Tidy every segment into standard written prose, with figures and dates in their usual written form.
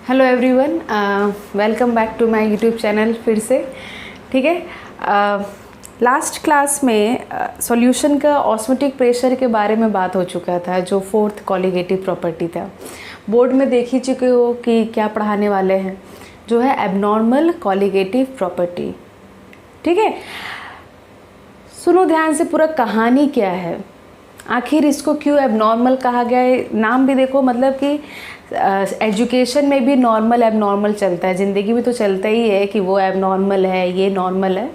Hello everyone, welcome back to my YouTube channel फिर से। ठीक है, लास्ट क्लास में सॉल्यूशन का ऑस्मोटिक प्रेशर के बारे में बात हो चुका था, जो फोर्थ कॉलिगेटिव प्रॉपर्टी था। बोर्ड में देख ही चुके हो कि क्या पढ़ाने वाले हैं, जो है एबनॉर्मल कॉलिगेटिव प्रॉपर्टी। ठीक है, सुनो ध्यान से, पूरा कहानी क्या है, आखिर इसको क्यों एबनॉर्मल कहा गया है। नाम भी देखो, मतलब कि एजुकेशन में भी नॉर्मल एबनॉर्मल चलता है, ज़िंदगी में तो चलता ही है कि वो एबनॉर्मल है, ये नॉर्मल है,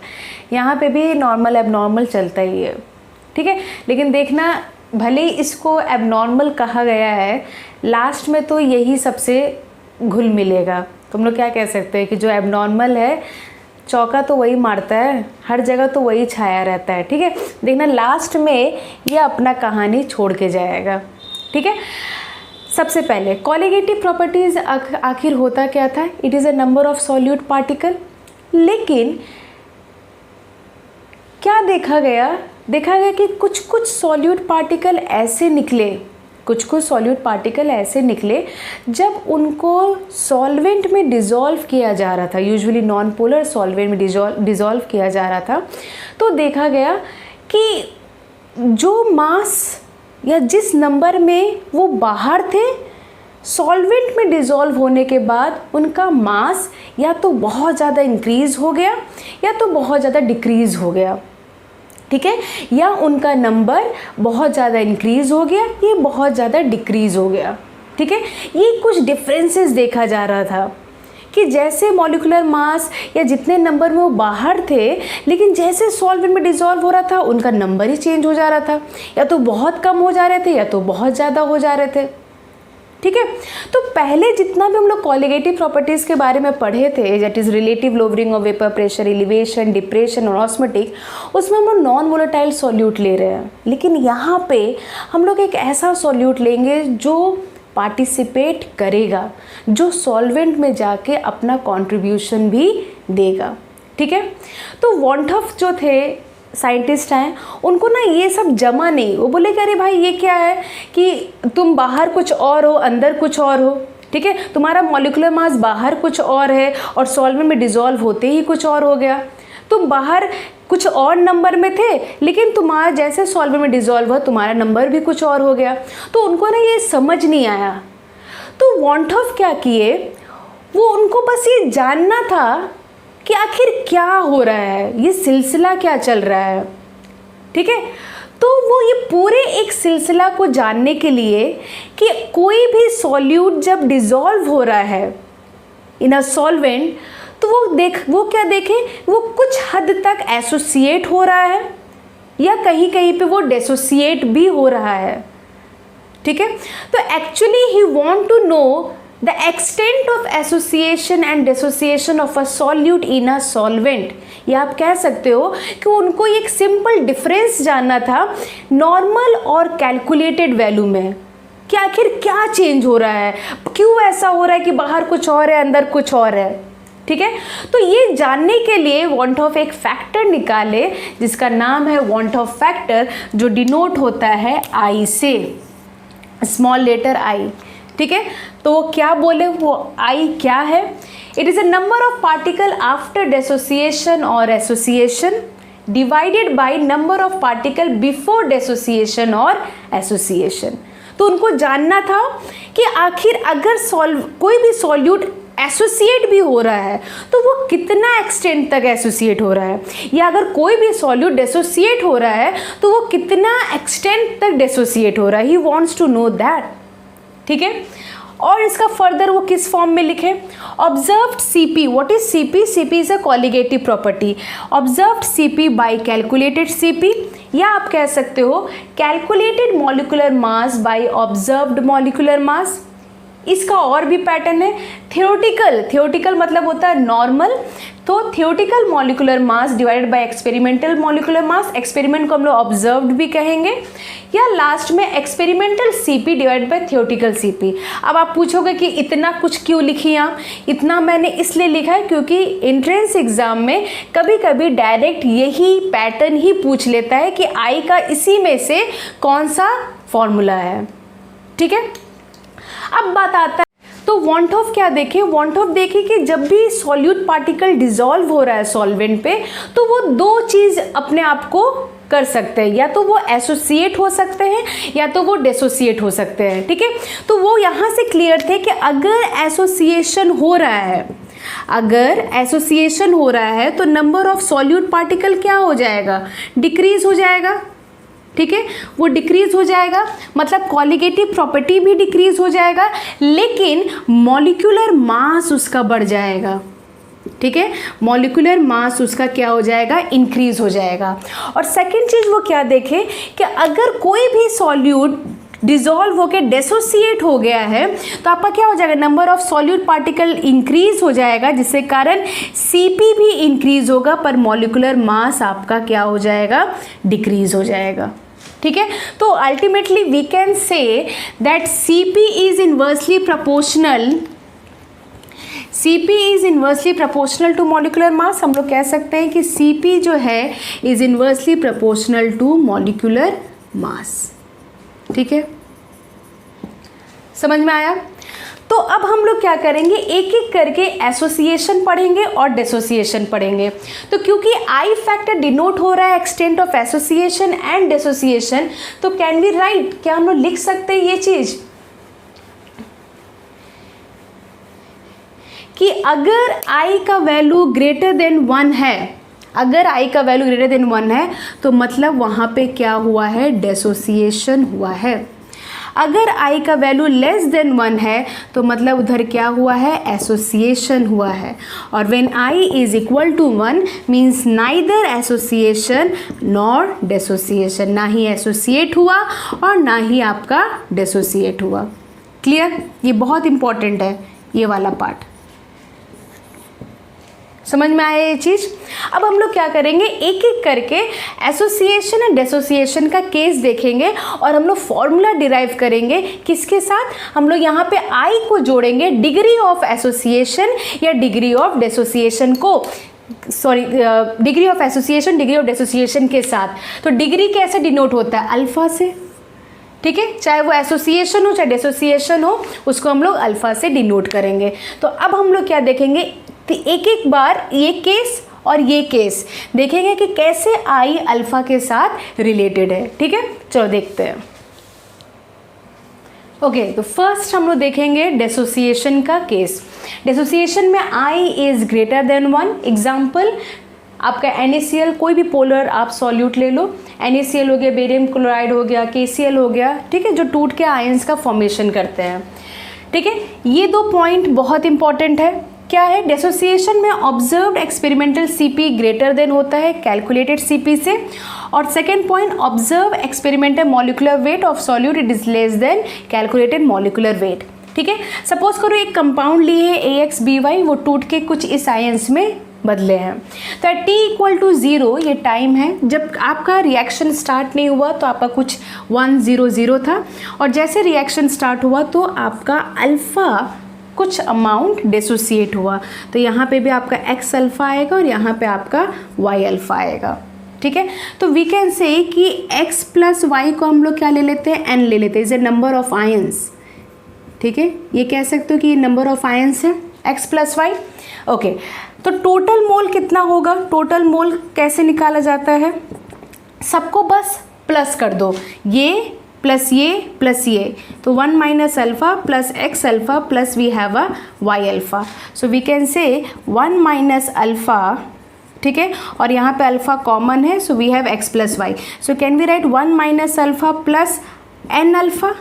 यहाँ पे भी नॉर्मल एबनॉर्मल चलता ही है। ठीक है, लेकिन देखना, भले ही इसको एबनॉर्मल कहा गया है, लास्ट में तो यही सबसे घुल मिलेगा। तुम लोग क्या कह सकते हैं कि जो एबनॉर्मल है चौका तो वही मारता है, हर जगह तो वही छाया रहता है। ठीक है, देखना लास्ट में ये अपना कहानी छोड़ के जाएगा। ठीक है, सबसे पहले कॉलिगेटिव प्रॉपर्टीज आखिर होता क्या था। It is a number of solute particle. लेकिन क्या देखा गया कि कुछ कुछ सॉल्यूट पार्टिकल ऐसे निकले, जब उनको सॉल्वेंट में डिज़ोल्व किया जा रहा था, यूजुअली नॉन पोलर सॉल्वेंट में डिज़ोल्व किया जा रहा था, तो देखा गया कि जो मास या जिस नंबर में वो बाहर थे, सॉल्वेंट में डिज़ोल्व होने के बाद उनका मास या तो बहुत ज़्यादा इंक्रीज़ हो गया या तो बहुत ज़्यादा डिक्रीज़ हो गया। ठीक है, या उनका नंबर बहुत ज़्यादा इंक्रीज़ हो गया, ये बहुत ज़्यादा डिक्रीज़ हो गया। ठीक है, ये कुछ डिफरेंसेस देखा जा रहा था कि जैसे मॉलिक्यूलर मास या जितने नंबर में वो बाहर थे, लेकिन जैसे सॉल्वेंट में डिज़ोल्व हो रहा था उनका नंबर ही चेंज हो जा रहा था, या तो बहुत कम हो जा रहे थे या तो बहुत ज़्यादा हो जा रहे थे। ठीक है, तो पहले जितना भी हम लोग कॉलिगेटिव प्रॉपर्टीज़ के बारे में पढ़े थे, that is relative lowering of vapour pressure, elevation, depression और ऑस्मोटिक, उसमें हम लोग नॉन वोलेटाइल सॉल्यूट ले रहे हैं। लेकिन यहाँ पे हम लोग एक ऐसा सॉल्यूट लेंगे जो पार्टिसिपेट करेगा, जो सॉल्वेंट में जाके अपना कंट्रीब्यूशन भी देगा। ठीक है, तो वॉन्टॉफ जो थे साइंटिस्ट हैं, उनको ना ये सब जमा नहीं, वो बोले कि अरे भाई ये क्या है कि तुम बाहर कुछ और हो, अंदर कुछ और हो। ठीक है, तुम्हारा मॉलिक्यूलर मास बाहर कुछ और है और सॉल्वेंट में डिज़ोल्व होते ही कुछ और हो गया। तुम बाहर कुछ और नंबर में थे, लेकिन तुम्हारा जैसे सॉल्वेंट में डिज़ोल्व हुआ तुम्हारा नंबर भी कुछ और हो गया। तो उनको ना ये समझ नहीं आया। तो वॉन्टॉफ क्या किए, वो उनको बस ये जानना था कि आखिर क्या हो रहा है, ये सिलसिला क्या चल रहा है। ठीक है, तो वो ये पूरे एक सिलसिला को जानने के लिए कि कोई भी सॉल्यूट जब डिज़ोल्व हो रहा है इन अ सॉल्वेंट, तो वो क्या देखें, वो कुछ हद तक एसोसिएट हो रहा है या कहीं कहीं पे वो डिसोसिएट भी हो रहा है। ठीक है, तो actually he want to know the extent of association and dissociation of a solute in a solvent। या आप कह सकते हो कि उनको एक सिंपल डिफरेंस जानना था नॉर्मल और कैलकुलेटेड वैल्यू में, कि आखिर क्या चेंज हो रहा है, क्यों ऐसा हो रहा है कि बाहर कुछ और है अंदर कुछ और है। ठीक है, तो ये जानने के लिए वॉन्टॉफ एक फैक्टर निकाले जिसका नाम है वॉन्टॉफ फैक्टर, जो डिनोट होता है आई से, स्मॉल लेटर आई। ठीक है, तो वो क्या बोले, वो आई क्या है। It is a number of particle after dissociation और association divided by number of particle before dissociation और एसोसिएशन। तो उनको जानना था कि आखिर अगर कोई भी सॉल्यूट एसोसिएट भी हो रहा है तो वो कितना एक्सटेंट तक एसोसिएट हो रहा है, या अगर कोई भी सॉल्यूट डिसोसिएट हो रहा है तो वो कितना एक्सटेंट तक डिसोसिएट हो रहा है। He wants to know that. ठीक है, और इसका फर्दर वो किस फॉर्म में लिखे, observed CP. What is CP? CP is a colligative property. Observed CP by calculated CP, या आप कह सकते हो calculated molecular mass by observed molecular mass. इसका और भी पैटर्न है, थियोरेटिकल मतलब होता है नॉर्मल, तो theoretical molecular mass divided by experimental molecular mass. Experiment को हम लोग ऑब्जर्व्ड भी कहेंगे, या लास्ट में experimental CP divided by theoretical CP. अब आप पूछोगे कि इतना कुछ क्यों लिखी आप? इतना मैंने इसलिए लिखा है क्योंकि एंट्रेंस एग्जाम में कभी कभी डायरेक्ट यही पैटर्न ही पूछ लेता है कि आई का इसी में से कौन सा फॉर्मूला है। ठीक है, अब बात आता है तो वांट ऑफ क्या देखें, वांट ऑफ देखें कि जब भी सॉल्यूट पार्टिकल डिसॉल्व हो रहा है सॉल्वेंट पे तो वो दो चीज़ अपने आप को कर सकते हैं, या तो वो एसोसिएट हो सकते हैं या तो वो डिसोसिएट हो सकते हैं, ठीक है। तो वो यहाँ से क्लियर थे कि अगर एसोसिएशन हो रहा है, अगर एसोसिएशन हो रहा है तो नंबर ऑफ सॉल्यूट पार्टिकल क्या हो जाएगा, डिक्रीज हो जाएगा, ठीक है, वो डिक्रीज हो जाएगा, मतलब कॉलिगेटिव प्रॉपर्टी भी डिक्रीज हो जाएगा, लेकिन मॉलिक्यूलर मास उसका बढ़ जाएगा, ठीक है, मॉलिक्यूलर मास उसका क्या हो जाएगा, इंक्रीज हो जाएगा। और सेकंड चीज वो क्या देखें कि अगर कोई भी सॉल्यूट डिसॉल्व होकर डिसोसिएट हो गया है तो आपका क्या हो जाएगा, number of solute particle increase हो जाएगा, जिससे कारण Cp भी इंक्रीज होगा, पर मॉलिक्यूलर मास आपका क्या हो जाएगा, डिक्रीज हो जाएगा, ठीक है। तो ultimately we can say that Cp is inversely proportional, Cp is inversely proportional to molecular mass. हम लोग कह सकते हैं कि Cp जो है is inversely proportional to molecular mass, ठीक है, समझ में आया। तो अब हम लोग क्या करेंगे, एक एक करके एसोसिएशन पढ़ेंगे और डिसोसिएशन पढ़ेंगे। तो क्योंकि आई फैक्टर डिनोट हो रहा है extent of association and dissociation, तो कैन वी राइट, क्या हम लोग लिख सकते हैं ये चीज़ कि अगर i का वैल्यू ग्रेटर देन 1 है, अगर i का वैल्यू ग्रेटर देन 1 है तो मतलब वहाँ पे क्या हुआ है, डिसोसिएशन हुआ है। अगर i का वैल्यू लेस देन 1 है तो मतलब उधर क्या हुआ है, एसोसिएशन हुआ है। और when i is equal to 1 means neither association nor dissociation, ना ही एसोसिएट हुआ और ना ही आपका डिसोसिएट हुआ। क्लियर, ये बहुत इंपॉर्टेंट है ये वाला पार्ट, समझ में आया ये चीज़। अब हम लोग क्या करेंगे, एक एक करके एसोसिएशन एंड डिसोसिएशन का केस देखेंगे और हम लोग फॉर्मूला डिराइव करेंगे, किसके साथ, हम लोग यहाँ पे आई को जोड़ेंगे डिग्री ऑफ एसोसिएशन या डिग्री ऑफ डिसोसिएशन को, sorry degree of association degree of dissociation के साथ। तो डिग्री कैसे डिनोट होता है, अल्फा से, ठीक है, चाहे वो एसोसिएशन हो चाहे डिसोसिएशन हो, उसको हम लोग अल्फा से डिनोट करेंगे। तो अब हम लोग क्या देखेंगे, तो एक एक बार ये केस और ये केस देखेंगे कि कैसे आई अल्फा के साथ रिलेटेड है, ठीक है। चलो देखते हैं। ओके, तो फर्स्ट हम लोग देखेंगे डिसोसिएशन का केस। डिसोसिएशन में I is greater than 1। Example, आपका NaCl कोई भी पोलर आप सॉल्यूट ले लो, NaCl हो गया, बेरियम क्लोराइड हो गया, KCl हो गया, ठीक है, जो टूट के आयंस का फॉर्मेशन करते हैं, ठीक है। ये दो पॉइंट बहुत इंपॉर्टेंट है। क्या है, डिसोसिएशन में observed experimental Cp greater than होता है कैलकुलेटेड Cp से, और second point observe experimental molecular weight of solute it is less than calculated molecular weight, ठीक है। सपोज करो एक कंपाउंड लिए है AXBY, वो टूट के कुछ इस आयंस में बदले हैं, तो t इक्वल टू 0 ये टाइम है जब आपका रिएक्शन स्टार्ट नहीं हुआ, तो आपका कुछ 100 था, और जैसे रिएक्शन स्टार्ट हुआ तो आपका अल्फ़ा कुछ अमाउंट डिसोसिएट हुआ, तो यहाँ पे भी आपका x अल्फ़ा आएगा और यहाँ पे आपका y अल्फ़ा आएगा, ठीक है। तो वी कैन से कि x प्लस वाई को हम लोग क्या ले लेते हैं, n ले लेते हैं, is a number of ions, ठीक है। ये कह सकते हो कि ये नंबर ऑफ आयंस है x प्लस वाई। ओके, तो टोटल मोल कितना होगा, टोटल मोल कैसे निकाला जाता है, सबको बस प्लस कर दो, ये प्लस ये, तो 1 minus alpha plus x alpha plus we have a y alpha, so we can say 1 minus alpha, ठीक है, और यहाँ पे अल्फ़ा कॉमन है, so we have x plus Y, so can we write 1 minus alpha plus n alpha,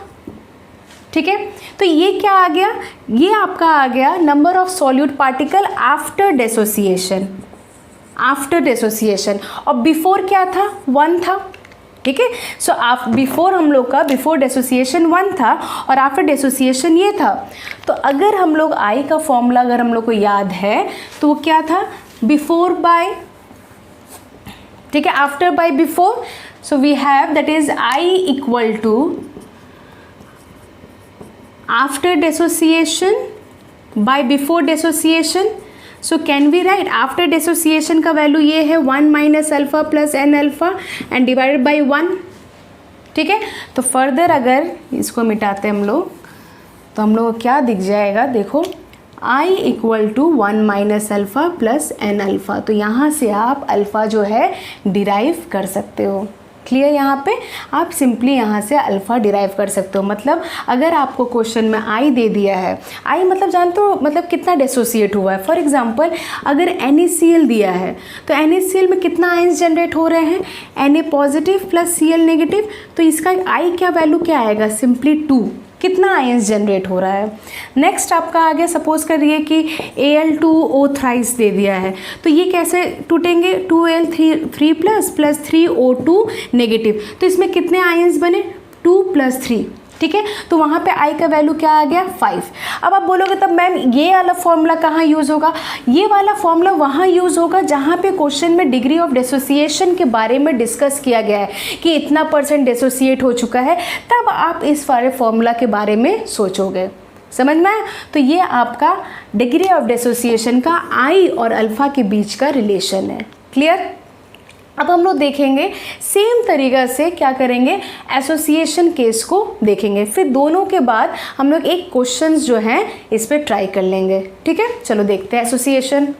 ठीक है। तो ये क्या आ गया, ये आपका आ गया number of solute particle after dissociation, after dissociation, और बिफोर क्या था, 1 था, ठीक है। सो आप बिफोर हम लोग का बिफोर डिसोसिएशन 1 था और आफ्टर डिसोसिएशन ये था। तो अगर हम लोग आई का फॉर्मूला अगर हम लोग को याद है तो वो क्या था, बिफोर बाय, ठीक है, after by before, so we have that is I equal to after dissociation by before dissociation. So can we write after dissociation का वैल्यू ये है 1 minus alpha plus n alpha and divided by 1, ठीक है। तो further अगर इसको मिटाते हम लोग तो हम लोग को क्या दिख जाएगा, देखो I equal to 1 minus alpha plus N alpha. तो यहाँ से आप अल्फ़ा जो है डिराइव कर सकते हो। क्लियर, यहाँ पे आप सिंपली यहाँ से अल्फ़ा डिराइव कर सकते हो। मतलब अगर आपको क्वेश्चन में आई दे दिया है, आई मतलब जानते हो मतलब कितना डिसोसिएट हुआ है। फॉर एग्जांपल अगर NaCl दिया है तो NaCl में कितना आयंस जनरेट हो रहे हैं, Na positive plus Cl negative. तो इसका आई क्या वैल्यू क्या आएगा, सिंपली 2। कितना आयंस जनरेट हो रहा है। नेक्स्ट आपका आ गया, सपोज करिए कि Al2O थ्राइस दे दिया है, तो ये कैसे टूटेंगे, 2Al3 प्लस 3O2 नेगेटिव। तो इसमें कितने आयंस बने, 2 + 3। ठीक है, तो वहाँ पे आई का वैल्यू क्या आ गया, 5। अब आप बोलोगे तब मैम ये वाला फॉर्मूला कहाँ यूज़ होगा, ये वाला फॉर्मूला वहाँ यूज़ होगा जहाँ पे क्वेश्चन में डिग्री ऑफ डिसोसिएशन के बारे में डिस्कस किया गया है कि इतना % डिसोसिएट हो चुका है, तब आप इस सारे फॉर्मूला के बारे में सोचोगे। समझ में आया। तो ये आपका डिग्री ऑफ डिसोसिएशन का आई और अल्फ़ा के बीच का रिलेशन है। क्लियर। अब हम लोग देखेंगे सेम तरीक़ा से क्या करेंगे, एसोसिएशन केस को देखेंगे, फिर दोनों के बाद हम लोग एक क्वेश्चंस जो हैं इस पे ट्राई कर लेंगे। ठीक है, चलो देखते हैं एसोसिएशन।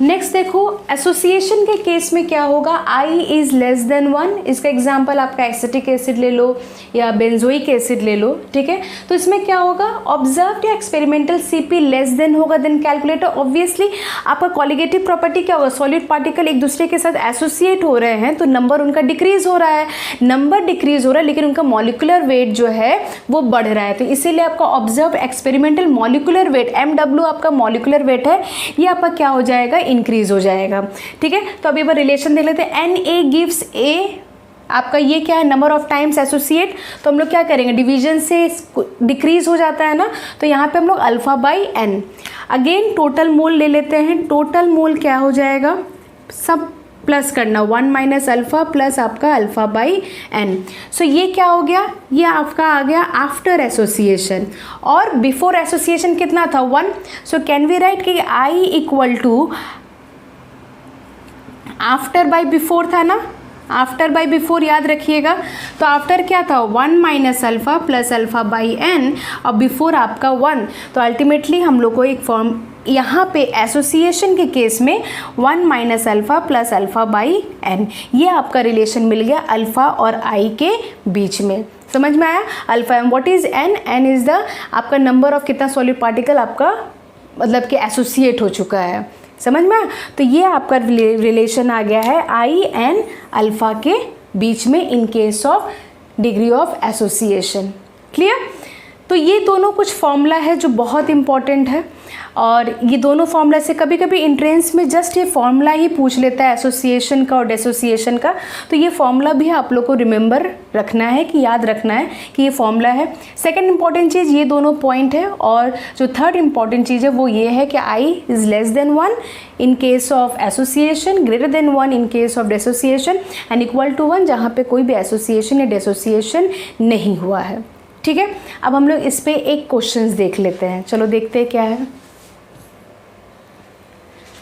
नेक्स्ट देखो, एसोसिएशन के केस में क्या होगा, आई इज़ लेस देन 1। इसका एग्जांपल आपका एसिटिक एसिड ले लो या बेंजोइक एसिड ले लो। ठीक है, तो इसमें क्या होगा, ऑब्जर्व्ड या एक्सपेरिमेंटल Cp लेस देन होगा देन कैलकुलेटर। ऑब्वियसली आपका कॉलिगेटिव प्रॉपर्टी क्या होगा, सॉलिड पार्टिकल एक दूसरे के साथ एसोसिएट हो रहे हैं तो नंबर उनका डिक्रीज हो रहा है, नंबर डिक्रीज हो रहा है लेकिन उनका मॉलिकुलर वेट जो है वो बढ़ रहा है। तो इसीलिए आपका observe experimental molecular weight MW आपका मॉलिकुलर वेट है, ये आपका क्या हो जाएगा, इंक्रीज हो जाएगा। ठीक है, तो अभी बार रिलेशन देख लेते हैं। Na गिव्स A, आपका ये क्या है, नंबर ऑफ टाइम्स एसोसिएट। तो हम लोग क्या करेंगे, डिवीजन से डिक्रीज हो जाता है ना, तो यहाँ पे हम लोग alpha by n। Again total mole ले लेते हैं, टोटल मोल क्या हो जाएगा, सब प्लस करना, 1 माइनस अल्फ़ा प्लस आपका अल्फ़ा बाई n। सो ये क्या हो गया, ये आपका आ गया आफ्टर एसोसिएशन, और बिफोर एसोसिएशन कितना था, 1। सो कैन वी राइट कि I equal to after by before था ना, आफ्टर बाई बिफोर याद रखिएगा। तो आफ्टर क्या था, 1 minus alpha plus alpha by n, और बिफोर आपका 1। तो अल्टीमेटली हम लोग को एक फॉर्म यहाँ पे एसोसिएशन के केस में 1 minus alpha plus alpha by n, ये आपका रिलेशन मिल गया अल्फ़ा और I के बीच में। समझ में आया। Alpha M, what is n, n is the आपका नंबर ऑफ कितना सॉलिड पार्टिकल आपका मतलब कि एसोसिएट हो चुका है। समझ में आया। तो ये आपका रिलेशन आ गया है I एंड अल्फ़ा के बीच में इन case of degree of association. Clear. तो ये दोनों कुछ फॉर्मूला है जो बहुत इंपॉर्टेंट है, और ये दोनों फॉर्मूला से कभी कभी एंट्रेंस में जस्ट ये फॉर्मूला ही पूछ लेता है एसोसिएशन का और डिसोसिएशन का। तो ये फॉर्मूला भी आप लोग को रिमेंबर रखना है, कि याद रखना है कि ये फॉर्मूला है। सेकंड इंपॉर्टेंट चीज़ ये दोनों पॉइंट है, और जो थर्ड इंपॉर्टेंट चीज़ है वो ये है कि I is less than 1 in case of association, greater than 1 in case of dissociation, and equal to 1 जहाँ पे कोई भी एसोसिएशन या डिसोसिएशन नहीं हुआ है। ठीक है, अब हम लोग इस पे एक क्वेश्चंस देख लेते हैं। चलो देखते हैं क्या है।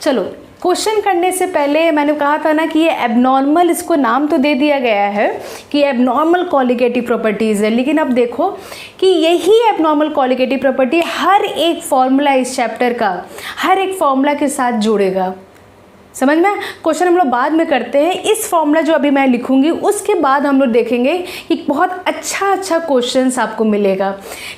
चलो क्वेश्चन करने से पहले मैंने कहा था ना कि ये एबनॉर्मल, इसको नाम तो दे दिया गया है कि एबनॉर्मल कॉलिगेटिव प्रॉपर्टीज़ है, लेकिन अब देखो कि यही एबनॉर्मल कॉलिगेटिव प्रॉपर्टी हर एक फॉर्मूला इस चैप्टर का हर एक फॉर्मूला के साथ जुड़ेगा। समझ में। क्वेश्चन हम लोग बाद में करते हैं, इस फॉर्मूला जो अभी मैं लिखूंगी उसके बाद हम लोग देखेंगे कि बहुत अच्छा क्वेश्चंस आपको मिलेगा।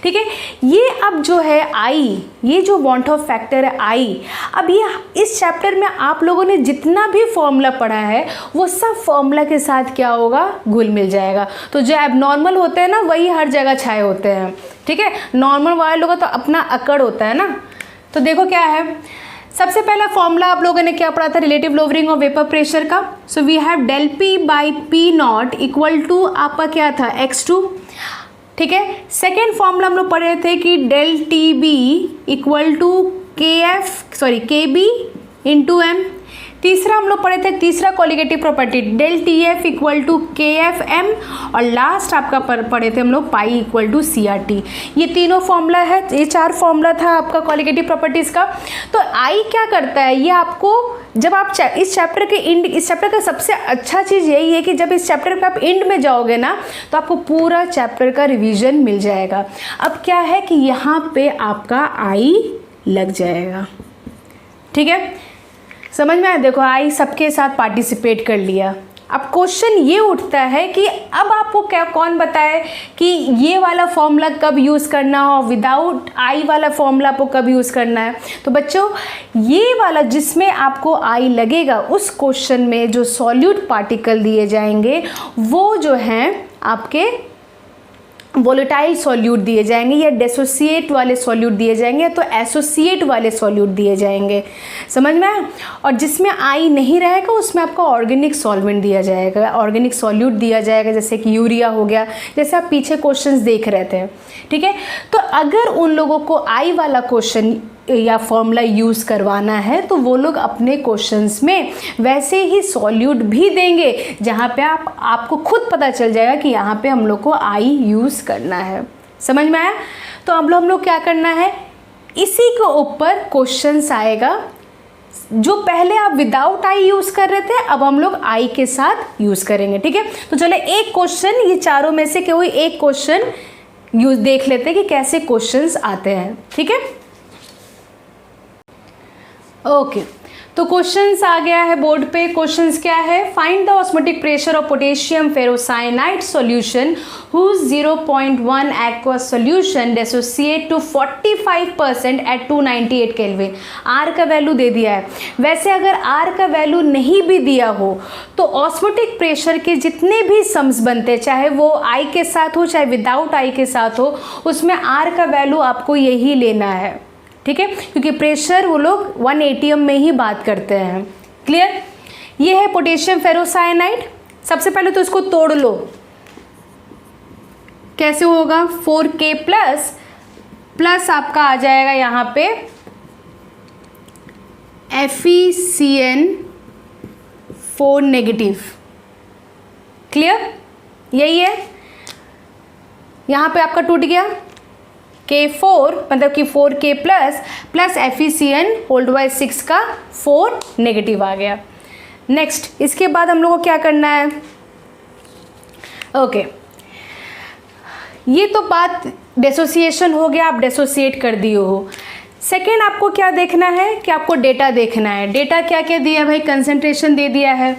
ठीक है, ये अब जो है आई, ये जो वांट ऑफ फैक्टर है आई, अब ये इस चैप्टर में आप लोगों ने जितना भी फॉर्मूला पढ़ा है वो सब फॉर्मूला के साथ क्या होगा, घुल मिल जाएगा। तो जो एबनॉर्मल होते हैं ना वही हर जगह छाए होते हैं। ठीक है, नॉर्मल वाले लोगों का तो अपना अकड़ होता है ना। तो देखो क्या है, सबसे पहला फॉर्मूला आप लोगों ने क्या पढ़ा था, relative lowering of vapour pressure का। So we have del P by P not equal to आपका क्या था, x2। ठीक है, सेकेंड फॉर्मूला हम लोग पढ़े थे कि del T B equal to K B into M. तीसरा हम लोग पढ़े थे, तीसरा colligative property del T F equal to K F M, और लास्ट आपका पढ़े थे हम लोग pi equal to C R T. ये तीनों फॉर्मूला है, ये 4 फॉर्मूला था आपका कॉलिगेटिव प्रॉपर्टीज़ का। तो आई क्या करता है, ये आपको जब आप इस चैप्टर के एंड, इस चैप्टर का सबसे अच्छा चीज़ यही है कि जब इस चैप्टर पे आप एंड में जाओगे ना तो आपको पूरा चैप्टर का रिवीजन मिल जाएगा। अब क्या है कि यहाँ पे आपका आई लग जाएगा, ठीक है, समझ में आया। देखो आई सबके साथ पार्टिसिपेट कर लिया। अब क्वेश्चन ये उठता है कि अब आपको क्या कौन बताए कि ये वाला फॉर्मूला कब यूज़ करना हो, विदाउट आई वाला फॉर्मूला आपको कब यूज़ करना है। तो बच्चों ये वाला जिसमें आपको आई लगेगा उस क्वेश्चन में जो सॉल्यूट पार्टिकल दिए जाएंगे वो जो हैं आपके वोलेटाइल सॉल्यूट दिए जाएंगे, या डिसोसिएट वाले सॉल्यूट दिए जाएंगे, तो एसोसिएट वाले सॉल्यूट दिए जाएंगे, समझ में आया। और जिसमें आई नहीं रहेगा उसमें आपका ऑर्गेनिक सॉल्वेंट दिया जाएगा, ऑर्गेनिक सॉल्यूट दिया जाएगा, जैसे कि यूरिया हो गया, जैसे आप पीछे क्वेश्चंस देख रहे थे, ठीक है। तो अगर उन लोगों को आई वाला क्वेश्चन या फॉर्मूला यूज़ करवाना है तो वो लोग अपने क्वेश्चंस में वैसे ही सॉल्यूट भी देंगे जहाँ पे आपको खुद पता चल जाएगा कि यहाँ पे हम लोग को आई यूज़ करना है, समझ में आया। तो अब हम लोग क्या करना है, इसी के ऊपर क्वेश्चंस आएगा जो पहले आप विदाउट आई यूज़ कर रहे थे, अब हम लोग आई के साथ यूज़ करेंगे, ठीक है। तो चलो एक क्वेश्चन, ये चारों में से कोई एक क्वेश्चन यूज देख लेते हैं कि कैसे क्वेश्चंस आते हैं, ठीक है। ओके तो क्वेश्चंस आ गया है बोर्ड पे। क्वेश्चंस क्या है, find the osmotic pressure of potassium ferrocyanide solution whose 0.1 aqueous solution dissociate to 45% at 298 kelvin. R का वैल्यू दे दिया है। वैसे अगर आर का वैल्यू नहीं भी दिया हो तो ऑस्मोटिक प्रेशर के जितने भी सम्स बनते, चाहे वो आई के साथ हो चाहे विदाउट आई के साथ हो, उसमें आर का वैल्यू आपको यही लेना है, ठीक है, क्योंकि प्रेशर वो लोग 1 atm में ही बात करते हैं। क्लियर। ये है पोटेशियम फेरोसाइनाइड। सबसे पहले तो इसको तोड़ लो, कैसे होगा, 4K प्लस आपका आ जाएगा यहाँ पे FeCN4 नेगेटिव। क्लियर, यही है। यहाँ पे आपका टूट गया K4 मतलब कि 4K प्लस FeCN6 का 4 नेगेटिव आ गया। नेक्स्ट इसके बाद हम लोग को क्या करना है, ओके ये तो बात डिसोसिएशन हो गया, आप डिसोसिएट कर दिए हो। सेकेंड आपको क्या देखना है कि आपको डेटा देखना है। डेटा क्या क्या दिया भाई, कंसंट्रेशन दे दिया है,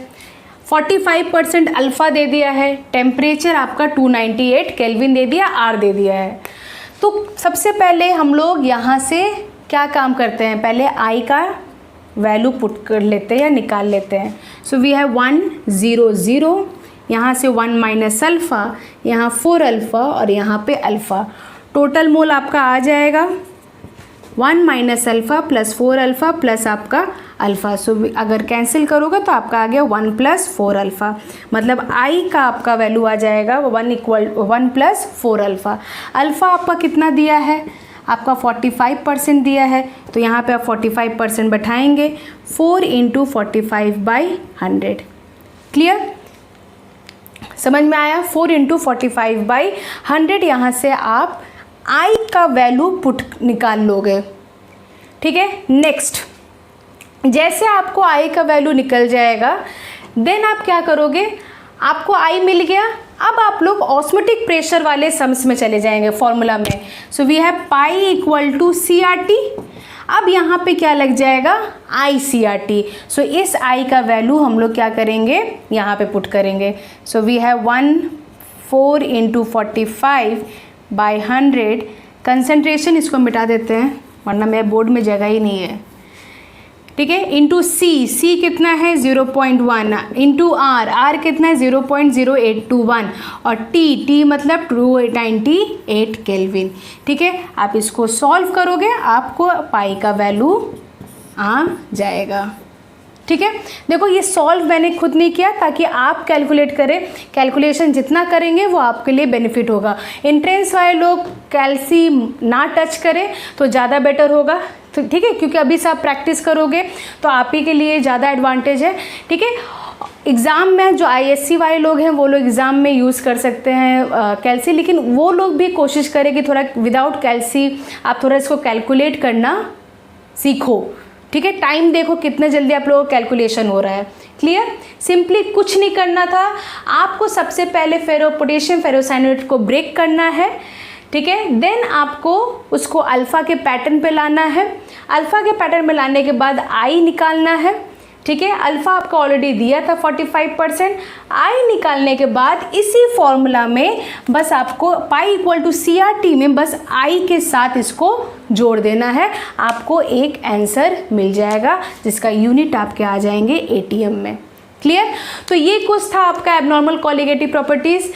45% अल्फ़ा दे दिया है, टेम्परेचर आपका 298 केल्विन दे दिया, आर दे दिया है। तो सबसे पहले हम लोग यहाँ से क्या काम करते हैं, पहले आई का वैल्यू पुट कर लेते हैं या निकाल लेते हैं। सो वी हैव 1 0 0, यहाँ से 1 माइनस अल्फ़ा, यहाँ 4 अल्फ़ा और यहाँ पे अल्फ़ा। टोटल मोल आपका आ जाएगा 1 minus alpha plus 4 alpha plus आपका अल्फ़ा। सो अगर कैंसिल करोगे तो आपका आ गया 1 प्लस 4 अल्फ़ा, मतलब आई का आपका वैल्यू आ जाएगा 1 प्लस 4 अल्फ़ा। अल्फ़ा आपका कितना दिया है, आपका 45% दिया है, तो यहाँ पे आप 45% बैठाएंगे, 4 × 45/100। क्लियर, समझ में आया। 4 × 45/100, यहाँ से आप आई का वैल्यू पुट निकाल लोगे, ठीक है। नेक्स्ट जैसे आपको आई का वैल्यू निकल जाएगा, देन आप क्या करोगे, आपको आई मिल गया, अब आप लोग ऑस्मोटिक प्रेशर वाले सम्स में चले जाएंगे फॉर्मूला में। So we have pi equal to CRT। अब यहाँ पे क्या लग जाएगा, ICRT। सो इस आई का वैल्यू हम लोग क्या करेंगे, यहाँ पे पुट करेंगे। सो वी हैव 4 × 45/100। कंसंट्रेशन इसको मिटा देते हैं वरना मेरे बोर्ड में जगह ही नहीं है, ठीक है। इंटू सी कितना है 0.1, इंटू आर कितना है 0.0821 और टी मतलब 298 केल्विन, ठीक है। आप इसको सॉल्व करोगे आपको पाई का वैल्यू आ जाएगा, ठीक है। देखो ये सॉल्व मैंने खुद नहीं किया ताकि आप कैलकुलेट करें, कैलकुलेशन जितना करेंगे वो आपके लिए बेनिफिट होगा। एंट्रेंस वाले लोग कैल्सी ना टच करें तो ज़्यादा बेटर होगा, तो ठीक है, क्योंकि अभी से आप प्रैक्टिस करोगे तो आप ही के लिए ज़्यादा एडवांटेज है। ठीक है, एग्ज़ाम में जो ISC वाले लोग हैं वो लोग एग्ज़ाम में यूज़ कर सकते हैं कैल्सी, लेकिन वो लोग भी कोशिश करें कि थोड़ा विदाउट कैल्सी आप थोड़ा इसको कैलकुलेट करना सीखो। ठीक है, टाइम देखो कितने जल्दी आप लोगों का कैलकुलेशन हो रहा है। क्लियर? सिंपली कुछ नहीं करना था आपको, सबसे पहले पोटेशियम फेरोसाइनेट को ब्रेक करना है। ठीक है, देन आपको उसको अल्फ़ा के पैटर्न पे लाना है। अल्फ़ा के पैटर्न में लाने के बाद आई निकालना है। ठीक है, अल्फ़ा आपका ऑलरेडी दिया था 45%। आई निकालने के बाद इसी फॉर्मूला में बस आपको पाई इक्वल टू CRT में बस आई के साथ इसको जोड़ देना है, आपको एक आंसर मिल जाएगा जिसका यूनिट आपके आ जाएंगे ATM में। क्लियर? तो ये कुछ था आपका एबनॉर्मल कॉलिगेटिव प्रॉपर्टीज़।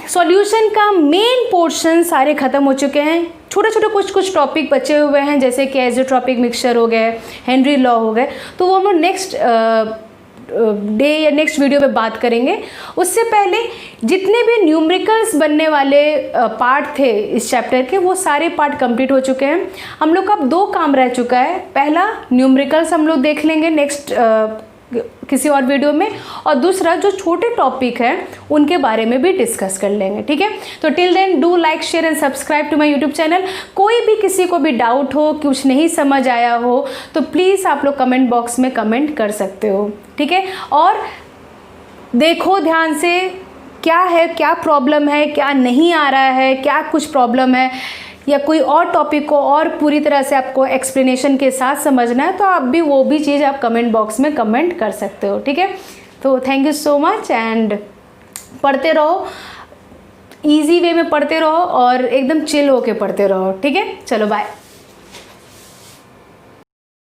सॉल्यूशन का मेन पोर्शन सारे ख़त्म हो चुके हैं, छोटे छोटे कुछ टॉपिक बचे हुए हैं, जैसे कि एज़ोट्रॉपिक मिक्सचर हो गए, हेनरी लॉ हो गए, तो वो हम लोग नेक्स्ट डे या नेक्स्ट वीडियो में बात करेंगे। उससे पहले जितने भी न्यूमेरिकल्स बनने वाले पार्ट थे इस चैप्टर के, वो सारे पार्ट कंप्लीट हो चुके हैं। हम लोग का अब 2 काम रह चुका है, पहला न्यूमेरिकल्स हम लोग देख लेंगे नेक्स्ट किसी और वीडियो में, और दूसरा जो छोटे टॉपिक हैं उनके बारे में भी डिस्कस कर लेंगे। ठीक है, तो till then do like share and subscribe to my YouTube channel. कोई भी किसी को भी डाउट हो, कुछ नहीं समझ आया हो, तो प्लीज़ आप लोग कमेंट बॉक्स में कमेंट कर सकते हो। ठीक है, और देखो ध्यान से क्या है, क्या प्रॉब्लम है, क्या नहीं आ रहा है, क्या कुछ प्रॉब्लम है, या कोई और टॉपिक को और पूरी तरह से आपको एक्सप्लेनेशन के साथ समझना है, तो आप भी वो भी चीज़ आप कमेंट बॉक्स में कमेंट कर सकते हो। ठीक है, तो thank you so much, and पढ़ते रहो, इजी वे में पढ़ते रहो और एकदम चिल होके पढ़ते रहो। ठीक है, चलो बाय।